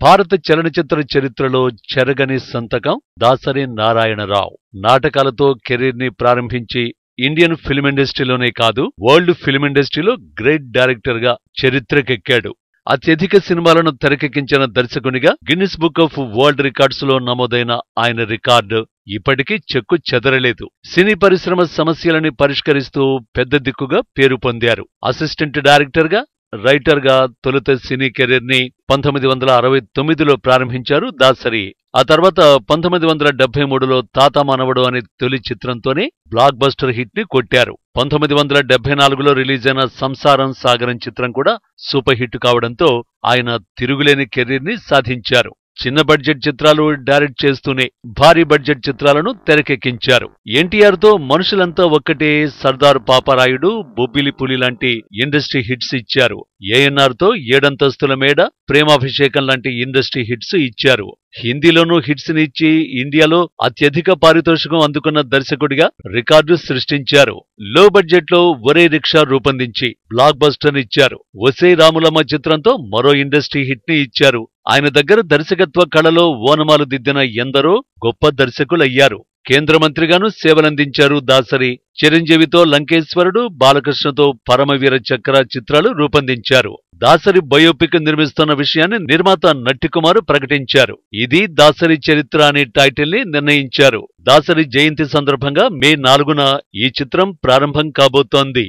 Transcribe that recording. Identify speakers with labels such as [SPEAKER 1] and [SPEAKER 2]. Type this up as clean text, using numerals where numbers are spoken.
[SPEAKER 1] భారత చలనచిత్ర చరిత్రలో చెరగని సంతకం దాసరి నారాయణరావు. నాటకాలతో కెరీర్ ని ప్రారంభించి ఇండియన్ ఫిల్మ్ ఇండస్ట్రీలోనే కాదు, వరల్డ్ ఫిల్మ్ ఇండస్ట్రీలో గ్రేట్ డైరెక్టర్ గా చరిత్రకెక్కాడు. అత్యధిక సినిమాలను తెరకెక్కించిన దర్శకునిగా Guinness book of world records లో నమోదైన ఆయన రికార్డు ఇప్పటికీ చెక్కు చెదరలేదు. సినీ పరిశ్రమ సమస్యలని పరిష్కరిస్తూ పెద్ద దిక్కుగా పేరు పొందారు. అసిస్టెంట్ డైరెక్టర్ గా, రైటర్ గా తొలుత సినీ కెరీర్ ని 1969లో ప్రారంభించారు దాసరి. ఆ తర్వాత 1973లో తాత మనవడు అనే తొలి చిత్రంతోనే బ్లాక్ బస్టర్ హిట్ ని కొట్టారు. 1974లో రిలీజైన సంసారం సాగరం చిత్రం కూడా సూపర్ హిట్ కావడంతో ఆయన తిరుగులేని కెరీర్ ని సాధించారు. చిన్న బడ్జెట్ చిత్రాలు డైరెక్ట్ చేస్తూనే భారీ బడ్జెట్ చిత్రాలను తెరకెక్కించారు. ఎన్టీఆర్ తో మనుషులంతా ఒక్కటే, సర్దార్ పాపారాయుడు, బొబ్బిలి పులి లాంటి ఇండస్ట్రీ హిట్స్ ఇచ్చారు. ఏఎన్ఆర్ తో ఏడంతస్తుల మేడ, ప్రేమాభిషేకం లాంటి ఇండస్ట్రీ హిట్స్ ఇచ్చారు. హిందీలోనూ హిట్స్ ని ఇచ్చి ఇండియాలో అత్యధిక పారితోషికం అందుకున్న దర్శకుడిగా రికార్డు సృష్టించారు. లో బడ్జెట్ లో ఒరే రిక్షా రూపొందించి బ్లాక్ బస్టర్ ఇచ్చారు. ఒసే రాములమ్మ చిత్రంతో మరో ఇండస్ట్రీ హిట్ ని ఇచ్చారు. ఆయన దగ్గర దర్శకత్వ కళలో ఓనమాలు దిద్దిన ఎందరో గొప్ప దర్శకులయ్యారు. కేంద్ర మంత్రిగాను సేవలందించారు దాసరి. చిరంజీవితో లంకేశ్వరుడు, బాలకృష్ణతో పరమవీర చక్ర చిత్రాలు రూపొందించారు. దాసరి బయోపిక్ నిర్మిస్తున్న విషయాన్ని నిర్మాత నట్టికుమార్ ప్రకటించారు. ఇది దాసరి చరిత్ర అనే టైటిల్ ని నిర్ణయించారు. దాసరి జయంతి సందర్భంగా మే 4న ఈ చిత్రం ప్రారంభం కాబోతోంది.